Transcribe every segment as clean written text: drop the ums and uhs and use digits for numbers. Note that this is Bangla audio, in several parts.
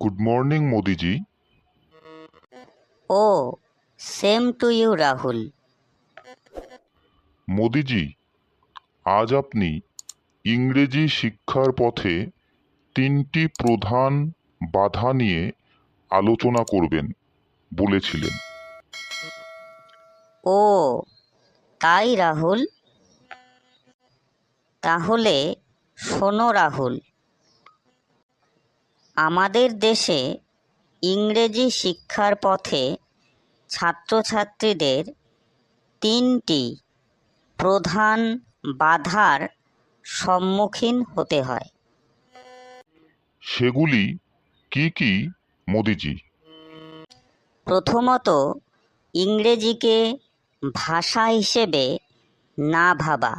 Good morning Modiji. O same to you Rahul. মোদিজি, আজ আপনি ইংরেজি শিক্ষার পথে 3টি প্রধান বাধা নিয়ে আলোচনা করবেন বলেছিলেন। ও তাই রাহুল, তাহলে শোনো রাহুল, আমাদের দেশে ইংরেজি শিক্ষার পথে ছাত্রছাত্রীদের 3টি প্রধান বাধার সম্মুখীন হতে হয়। সেগুলি কি কি মোদিজি? প্রথমত, ইংরেজিকে ভাষা হিসেবে না ভাবা।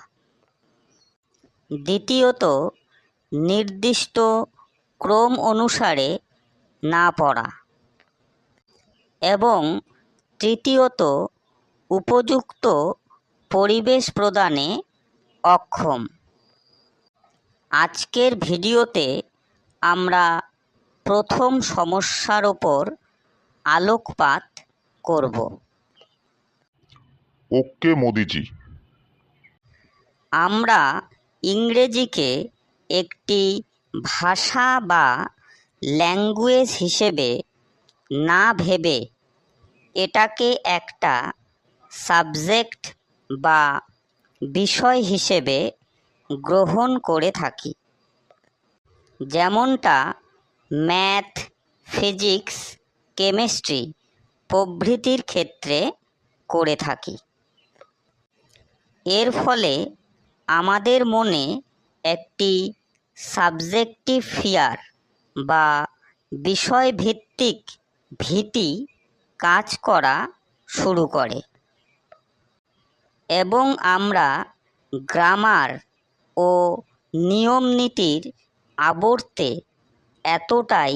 দ্বিতীয়ত, নির্দিষ্ট ক্রম অনুসারে না পড়া। এবং তৃতীয়ত, উপযুক্ত পরিবেশ প্রদানে অক্ষম। আজকের ভিডিওতে আমরা প্রথম সমস্যার ওপর আলোকপাত করব। ওকে মোদিজি। আমরা ইংরেজিকে একটি ভাষা বা ল্যাঙ্গুয়েজ হিসেবে না ভেবে এটাকে একটা সাবজেক্ট বা বিষয় হিসেবে গ্রহণ করে থাকি, যেমনটা ম্যাথ, ফিজিক্স, কেমিস্ট্রি প্রভৃতির ক্ষেত্রে করে থাকি। এর ফলে আমাদের মনে একটি সাবজেক্টিভ ফিয়ার বা বিষয়ভিত্তিক ভীতি কাজ করা শুরু করে এবং আমরা গ্রামার ও নিয়মনীতির আবর্তে এতটাই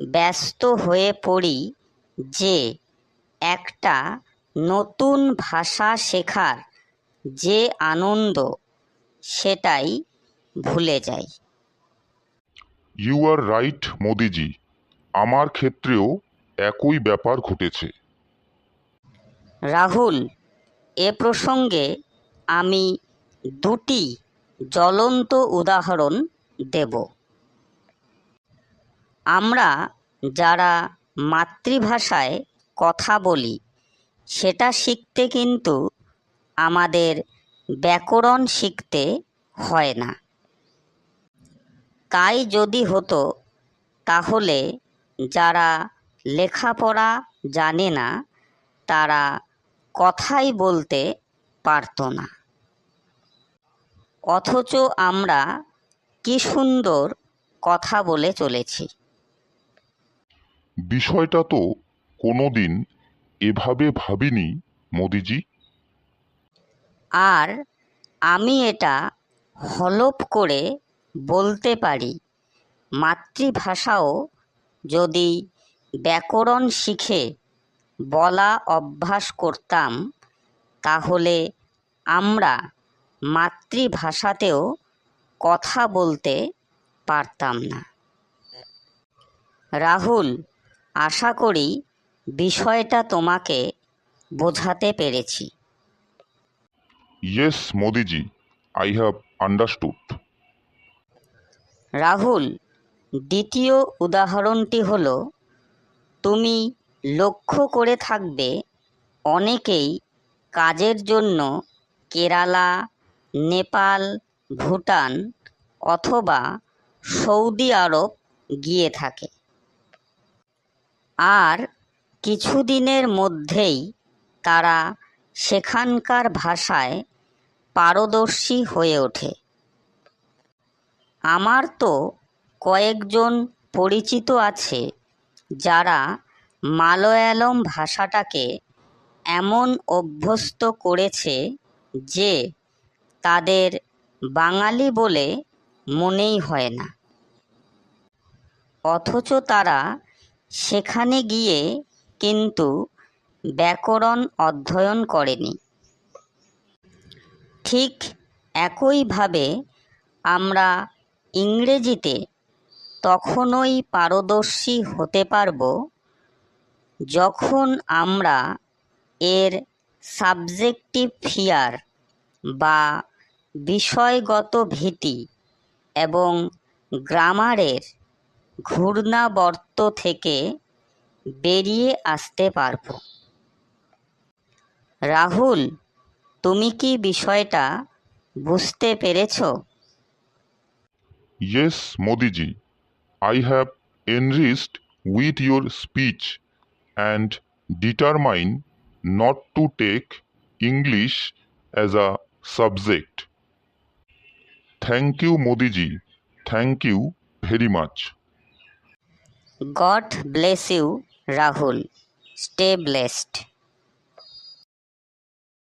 ব্যস্ত হয়ে পড়ি যে একটা নতুন ভাষা শেখার যে আনন্দ সেটাই ভুলে যাই। ইউ আর রাইট মোদিজি, আমার ক্ষেত্রেও একই ব্যাপার ঘটেছে। রাহুল, এ প্রসঙ্গে আমি 2টি জ্বলন্ত উদাহরণ দেব। আমরা যারা মাতৃভাষায় কথা বলি সেটা শিখতে কিন্তু আমাদের ব্যাকরণ শিখতে হয় না। তাই যদি হতো তাহলে যারা লেখাপড়া জানে না তারা কথাই বলতে পারতো না। অথচ আমরা কি সুন্দর কথা বলে চলেছি। বিষয়টা তো কোনোদিন এভাবে ভাবিনি মোদিজি। আর আমি এটা হলফ করে বলতে পারি, মাতৃভাষাও যদি ব্যাকরণ শিখে বলা অভ্যাস করতাম তাহলে আমরা মাতৃভাষাতেও কথা বলতে পারতাম না। রাহুল, আশা করি বিষয়টা তোমাকে বোঝাতে পেরেছি। Yes Modiji, I have understood. Rahul, দ্বিতীয় উদাহরণটি হলো, তুমি লক্ষ্য করে থাকবে অনেকেই কাজের জন্য কেরালা, নেপাল, ভুটান অথবা সৌদি আরব গিয়ে থাকে। আর কিছুদিনের মধ্যেই তারা সেখানকার ভাষায় পারদর্শী হয়ে ওঠে। আমার তো কয়েকজন পরিচিত আছে যারা মালয়ালম ভাষাটাকে এমন অভ্যস্ত করেছে যে তাদের বাঙালি বলে মনেই হয় না। অথচ তারা সেখানে গিয়ে কিন্তু ব্যাকরণ অধ্যয়ন করেনি। ঠিক একইভাবে আমরা ইংরেজিতে তখনই পারদর্শী হতে পারব যখন আমরা এর সাবজেক্টিভ ফিয়ার বা বিষয়গত ভীতি এবং গ্রামারের ঘূর্ণাবর্ত থেকে বেরিয়ে আসতে পারব। রাহুল, তুমি কি বিষয়টা বুঝতে পেরেছ? Yes, Modiji. I have enriched with your speech and determined not to take English as a subject. Thank you, Modiji. Thank you very much. God bless you, Rahul. Stay blessed.